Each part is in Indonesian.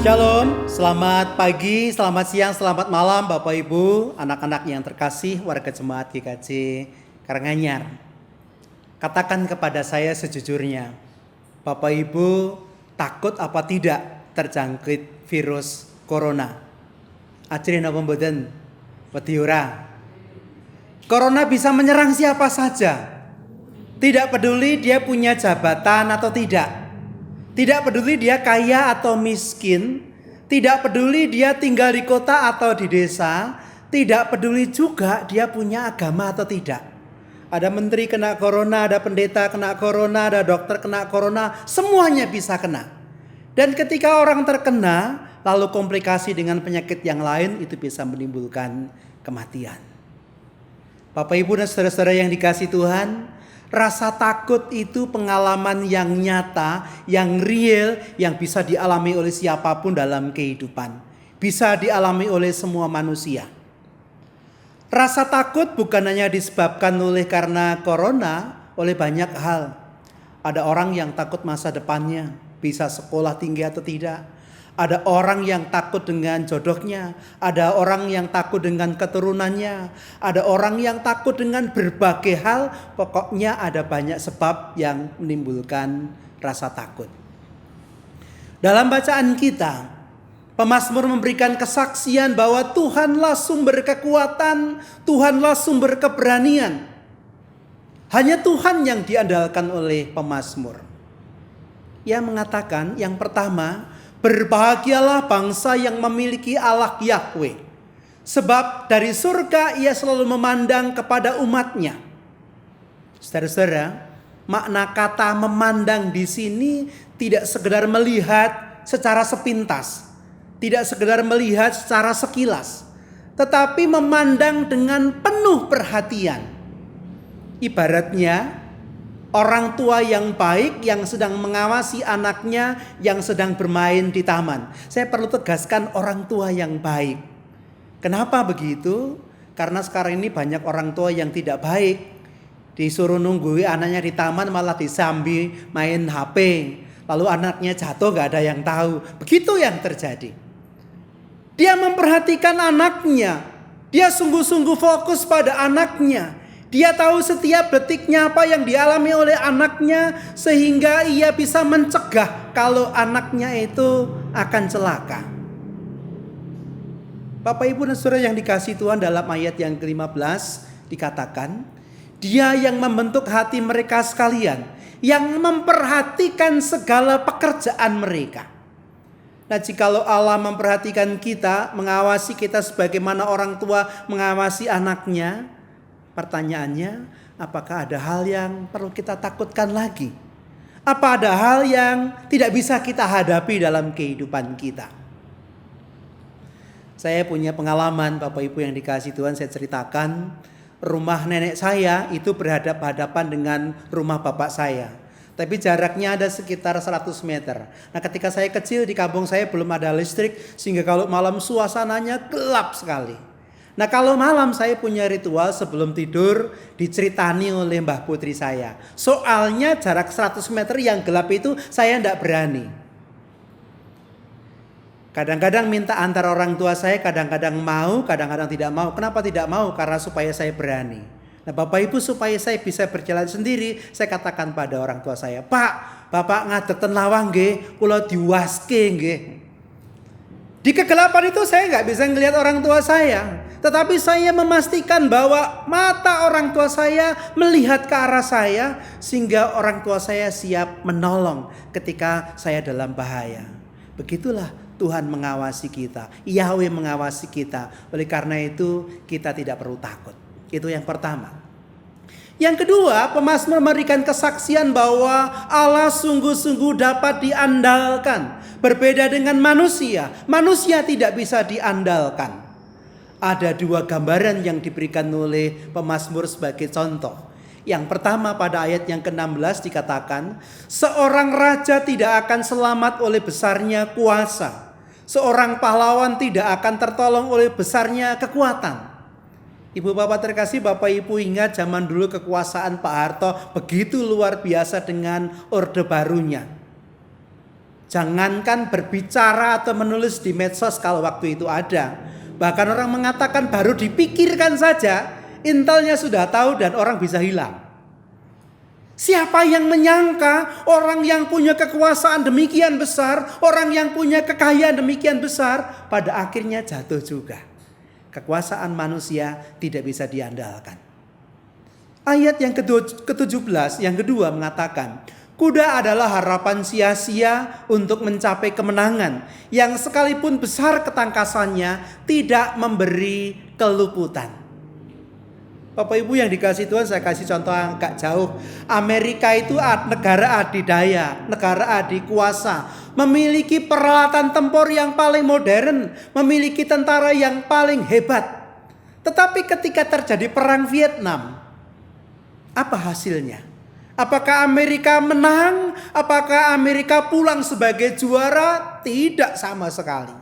Shalom, selamat pagi, selamat siang, selamat malam Bapak Ibu, anak-anak yang terkasih, warga jemaat GKJ Karanganyar. Katakan kepada saya sejujurnya, Bapak Ibu takut apa tidak terjangkit virus corona? Ajarin apa mboten? Wedi ora? Corona bisa menyerang siapa saja. Tidak peduli dia punya jabatan atau tidak. Tidak peduli dia kaya atau miskin, tidak peduli dia tinggal di kota atau di desa, tidak peduli juga dia punya agama atau tidak. Ada menteri kena corona, ada pendeta kena corona, ada dokter kena corona, semuanya bisa kena. Dan ketika orang terkena, lalu komplikasi dengan penyakit yang lain, itu bisa menimbulkan kematian. Bapak Ibu dan saudara-saudara yang dikasihi Tuhan, rasa takut itu pengalaman yang nyata, yang real, yang bisa dialami oleh siapapun dalam kehidupan. Bisa dialami oleh semua manusia. Rasa takut bukan hanya disebabkan karena corona, oleh banyak hal. Ada orang yang takut masa depannya, bisa sekolah tinggi atau tidak. Ada orang yang takut dengan jodohnya, ada orang yang takut dengan keturunannya, ada orang yang takut dengan berbagai hal. Pokoknya ada banyak sebab yang menimbulkan rasa takut. Dalam bacaan kita, pemazmur memberikan kesaksian bahwa Tuhanlah sumber kekuatan, Tuhanlah sumber keberanian. Hanya Tuhan yang diandalkan oleh pemazmur. Ia mengatakan yang pertama, berbahagialah bangsa yang memiliki Allah Yahweh. Sebab dari surga ia selalu memandang kepada umatnya. Saudara-saudara, makna kata memandang di sini tidak sekedar melihat secara sepintas. Tidak sekedar melihat secara sekilas. Tetapi memandang dengan penuh perhatian. Ibaratnya orang tua yang baik yang sedang mengawasi anaknya yang sedang bermain di taman. Saya perlu tegaskan orang tua yang baik. Kenapa begitu? Karena sekarang ini banyak orang tua yang tidak baik. Disuruh nunggu anaknya di taman malah disambi main HP. Lalu anaknya jatuh gak ada yang tahu. Begitu yang terjadi. Dia memperhatikan anaknya. Dia sungguh-sungguh fokus pada anaknya. Dia tahu setiap detiknya apa yang dialami oleh anaknya sehingga ia bisa mencegah kalau anaknya itu akan celaka. Bapak Ibu dan Saudara yang dikasihi Tuhan, dalam ayat yang ke-15 dikatakan, Dia yang membentuk hati mereka sekalian, yang memperhatikan segala pekerjaan mereka. Nah, jikalau Allah memperhatikan kita, mengawasi kita sebagaimana orang tua mengawasi anaknya, pertanyaannya, apakah ada hal yang perlu kita takutkan lagi? Apa ada hal yang tidak bisa kita hadapi dalam kehidupan kita? Saya punya pengalaman, Bapak Ibu yang dikasihi Tuhan, saya ceritakan. Rumah nenek saya itu berhadapan-hadapan dengan rumah bapak saya. Tapi jaraknya ada sekitar 100 meter. Nah, ketika saya kecil di kampung saya belum ada listrik, sehingga kalau malam suasananya gelap sekali. Nah, kalau malam saya punya ritual sebelum tidur diceritani oleh Mbah Putri saya. Soalnya jarak 100 meter yang gelap itu saya tidak berani. Kadang-kadang minta antar orang tua saya, kadang-kadang mau, kadang-kadang tidak mau. Kenapa tidak mau? Karena supaya saya berani. Nah, Bapak Ibu, supaya saya bisa berjalan sendiri, saya katakan pada orang tua saya, Pak, Bapak ngadeg lawang nggih, kula diwaske nggih. Di kegelapan itu saya nggak bisa ngelihat orang tua saya. Tetapi saya memastikan bahwa mata orang tua saya melihat ke arah saya. Sehingga orang tua saya siap menolong ketika saya dalam bahaya. Begitulah Tuhan mengawasi kita. Yahweh mengawasi kita. Oleh karena itu kita tidak perlu takut. Itu yang pertama. Yang kedua, pemazmur memberikan kesaksian bahwa Allah sungguh-sungguh dapat diandalkan. Berbeda dengan manusia. Manusia tidak bisa diandalkan. Ada dua gambaran yang diberikan oleh pemazmur sebagai contoh. Yang pertama pada ayat yang ke-16 dikatakan, seorang raja tidak akan selamat oleh besarnya kuasa. Seorang pahlawan tidak akan tertolong oleh besarnya kekuatan. Ibu bapak terkasih, Bapak Ibu ingat zaman dulu kekuasaan Pak Harto begitu luar biasa dengan Orde Barunya. Jangankan berbicara atau menulis di medsos kalau waktu itu ada. Bahkan orang mengatakan baru dipikirkan saja, intelnya sudah tahu dan orang bisa hilang. Siapa yang menyangka orang yang punya kekuasaan demikian besar, orang yang punya kekayaan demikian besar, pada akhirnya jatuh juga. Kekuasaan manusia tidak bisa diandalkan. Ayat yang ke-17 yang kedua mengatakan, kuda adalah harapan sia-sia untuk mencapai kemenangan, yang sekalipun besar ketangkasannya tidak memberi keluputan. Bapak Ibu yang dikasih Tuhan, saya kasih contoh yang agak jauh. Amerika itu negara adidaya, negara adikuasa, memiliki peralatan tempur yang paling modern, memiliki tentara yang paling hebat. Tetapi ketika terjadi perang Vietnam, apa hasilnya? Apakah Amerika menang? Apakah Amerika pulang sebagai juara? Tidak sama sekali.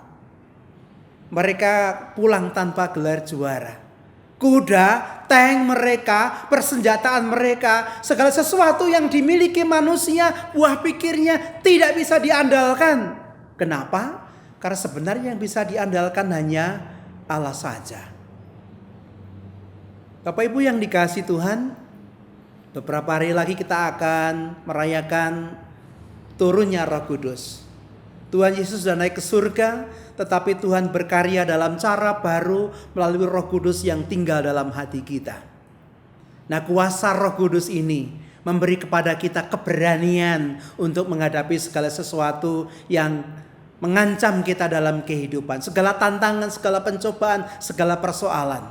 Mereka pulang tanpa gelar juara. Kuda, tank mereka, persenjataan mereka, segala sesuatu yang dimiliki manusia, buah pikirnya tidak bisa diandalkan. Kenapa? Karena sebenarnya yang bisa diandalkan hanya Allah saja. Bapak Ibu yang dikasih Tuhan, beberapa hari lagi kita akan merayakan turunnya Roh Kudus. Tuhan Yesus sudah naik ke surga, tetapi Tuhan berkarya dalam cara baru melalui Roh Kudus yang tinggal dalam hati kita. Nah, kuasa Roh Kudus ini memberi kepada kita keberanian untuk menghadapi segala sesuatu yang mengancam kita dalam kehidupan. Segala tantangan, segala pencobaan, segala persoalan.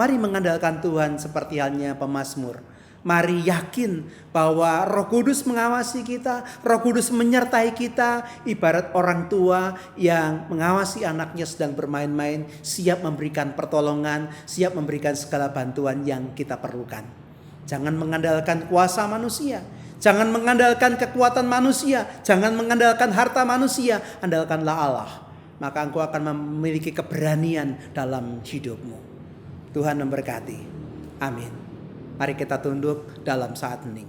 Mari mengandalkan Tuhan seperti halnya pemazmur. Mari yakin bahwa Roh Kudus mengawasi kita, Roh Kudus menyertai kita, ibarat orang tua yang mengawasi anaknya sedang bermain-main, siap memberikan pertolongan, siap memberikan segala bantuan yang kita perlukan. Jangan mengandalkan kuasa manusia, jangan mengandalkan kekuatan manusia, jangan mengandalkan harta manusia, andalkanlah Allah. Maka engkau akan memiliki keberanian dalam hidupmu. Tuhan memberkati. Amin. Mari kita tunduk dalam saat hening.